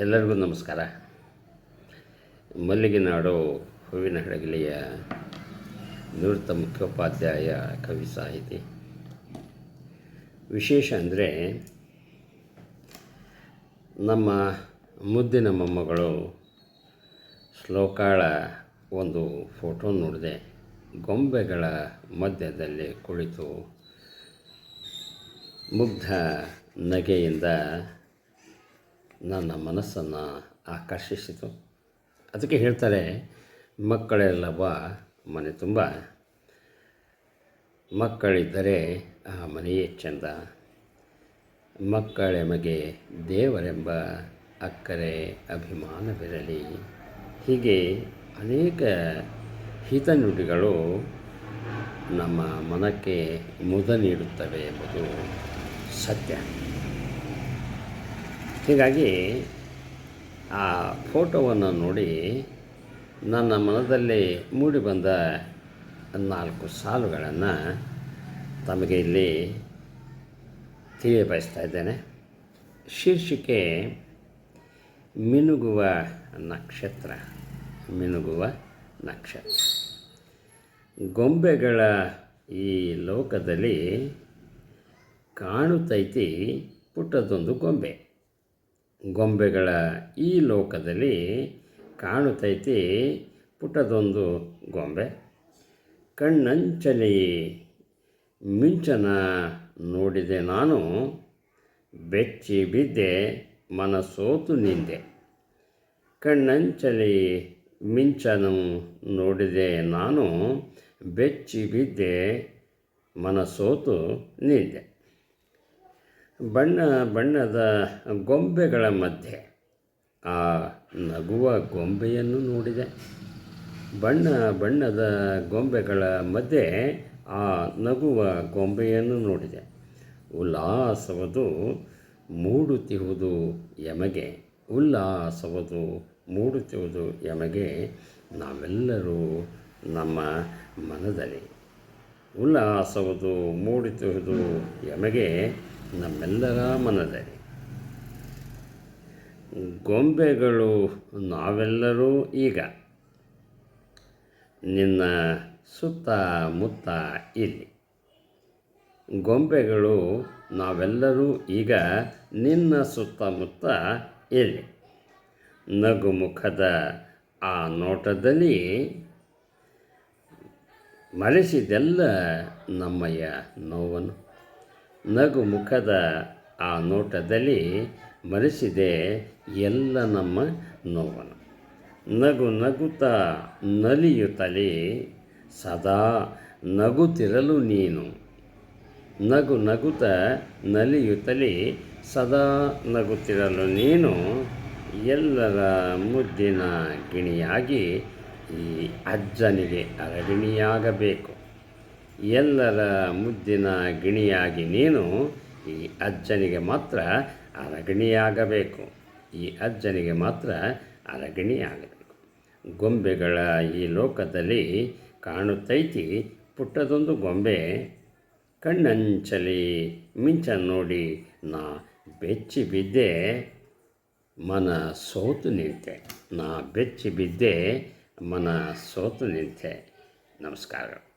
ಎಲ್ಲರಿಗೂ ನಮಸ್ಕಾರ. ಮಲ್ಲಿಗೆನಾಡು ಹೂವಿನ ಹಡಗಲಿಯ ನಿವೃತ್ತ ಮುಖ್ಯೋಪಾಧ್ಯಾಯ, ಕವಿ, ಸಾಹಿತಿ. ವಿಶೇಷ ಅಂದರೆ ನಮ್ಮ ಮುದ್ದಿನ ಮೊಮ್ಮಗಳು ಶ್ಲೋಕಾಳ ಒಂದು ಫೋಟೋ ನೋಡಿದೆ. ಗೊಂಬೆಗಳ ಮಧ್ಯದಲ್ಲಿ ಕುಳಿತು ಮುಗ್ಧ ನಗೆಯಿಂದ ನನ್ನ ಮನಸ್ಸನ್ನು ಆಕರ್ಷಿಸಿತು. ಅದಕ್ಕೆ ಹೇಳ್ತಾರೆ, ಮಕ್ಕಳೆಲ್ಲವ ಮನೆ ತುಂಬ, ಮಕ್ಕಳಿದ್ದರೆ ಆ ಮನೆಯೇ ಚೆಂದ, ಮಕ್ಕಳೆಮಗೆ ದೇವರೆಂಬ ಅಕ್ಕರೆ ಅಭಿಮಾನವಿರಲಿ. ಹೀಗೆ ಅನೇಕ ಹಿತನುಡಿಗಳು ನಮ್ಮ ಮನಕ್ಕೆ ಮುದ ನೀಡುತ್ತವೆ ಎಂಬುದು ಸತ್ಯ. ಹೀಗಾಗಿ ಆ ಫೋಟೋವನ್ನು ನೋಡಿ ನನ್ನ ಮನದಲ್ಲಿ ಮೂಡಿಬಂದ 4 ಸಾಲುಗಳನ್ನು ತಮಗೆ ಇಲ್ಲಿ ತಿಳಿಯಬಯಸ್ತಾ ಇದ್ದೇನೆ. ಶೀರ್ಷಿಕೆ ಮಿನುಗುವ ನಕ್ಷತ್ರ. ಮಿನುಗುವ ನಕ್ಷತ್ರ. ಗೊಂಬೆಗಳ ಈ ಲೋಕದಲ್ಲಿ ಕಾಣುತ್ತೈತಿ ಪುಟ್ಟದೊಂದು ಗೊಂಬೆ. ಗೊಂಬೆಗಳ ಈ ಲೋಕದಲ್ಲಿ ಕಾಣುತ್ತೈತಿ ಪುಟ್ಟದೊಂದು ಗೊಂಬೆ. ಕಣ್ಣಂಚಲಿ ಮಿಂಚನ ನೋಡಿದೆ ನಾನು, ಬೆಚ್ಚಿ ಬಿದ್ದೆ ಮನಸೋತು ನಿಂದೆ. ಕಣ್ಣಂಚಲಿ ಮಿಂಚನು ನೋಡಿದೆ ನಾನು, ಬೆಚ್ಚಿ ಬಿದ್ದೆ ಮನಸೋತು ನಿಂದೆ. ಬಣ್ಣ ಬಣ್ಣದ ಗೊಂಬೆಗಳ ಮಧ್ಯೆ ಆ ನಗುವ ಗೊಂಬೆಯನ್ನು ನೋಡಿದೆ. ಬಣ್ಣ ಬಣ್ಣದ ಗೊಂಬೆಗಳ ಮಧ್ಯೆ ಆ ನಗುವ ಗೊಂಬೆಯನ್ನು ನೋಡಿದೆ. ಉಲ್ಲಾಸವದು ಮೂಡುತ್ತಿರುವುದು ಯಮಗೆ, ಉಲ್ಲಾಸವದು ಮೂಡುತ್ತಿರುವುದು ಯಮಗೆ, ನಾವೆಲ್ಲರೂ ನಮ್ಮ ಮನದಲ್ಲಿ. ಉಲ್ಲಾಸವದು ಮೂಡುತ್ತಿರುವುದು ಯಮಗೆ, ನಮ್ಮೆಲ್ಲರ ಮನದಲ್ಲಿ. ಗೊಂಬೆಗಳು ನಾವೆಲ್ಲರೂ ಈಗ, ನಿನ್ನ ಸುತ್ತಮುತ್ತ ಇಲ್ಲಿ. ಗೊಂಬೆಗಳು ನಾವೆಲ್ಲರೂ ಈಗ, ನಿನ್ನ ಸುತ್ತಮುತ್ತ ಇಲ್ಲಿ. ನಗುಮುಖದ ಆ ನೋಟದಲ್ಲಿ ಮರೆಸಿದೆಲ್ಲ ನಮ್ಮಯ್ಯ ನೋವನ್ನು. ನಗುಮುಖದ ಆ ನೋಟದಲ್ಲಿ ಮರೆಸಿದೆ ಎಲ್ಲ ನಮ್ಮ ನೋವನ್ನು. ನಗು ನಗುತ್ತಾ ನಲಿಯುತ್ತಲೇ ಸದಾ ನಗುತ್ತಿರಲು ನೀನು. ನಗು ನಗುತ್ತಾ ನಲಿಯುತ್ತಲೇ ಸದಾ ನಗುತ್ತಿರಲು ನೀನು. ಎಲ್ಲರ ಮುದ್ದಿನ ಗಿಣಿಯಾಗಿ ಈ ಅಜ್ಜನಿಗೆ ಅರಗಿಣಿಯಾಗಬೇಕು. ಎಲ್ಲರ ಮುದ್ದಿನ ಗಿಣಿಯಾಗಿ ನೀನು ಈ ಅಜ್ಜನಿಗೆ ಮಾತ್ರ ಅರಗಿಣಿಯಾಗಬೇಕು. ಈ ಅಜ್ಜನಿಗೆ ಮಾತ್ರ ಅರಗಿಣಿಯಾಗಬೇಕು. ಗೊಂಬೆಗಳ ಈ ಲೋಕದಲ್ಲಿ ಕಾಣುತ್ತೈತಿ ಪುಟ್ಟದೊಂದು ಗೊಂಬೆ. ಕಣ್ಣಂಚಲಿ ಮಿಂಚ ನೋಡಿ ನಾ ಬೆಚ್ಚಿ ಬಿದ್ದೆ ಮನ ಸೋತು ನಿಂತೆ. ನಾ ಬೆಚ್ಚಿ ಬಿದ್ದೆ ಮನ ಸೋತು ನಿಂತೆ. ನಮಸ್ಕಾರಗಳು.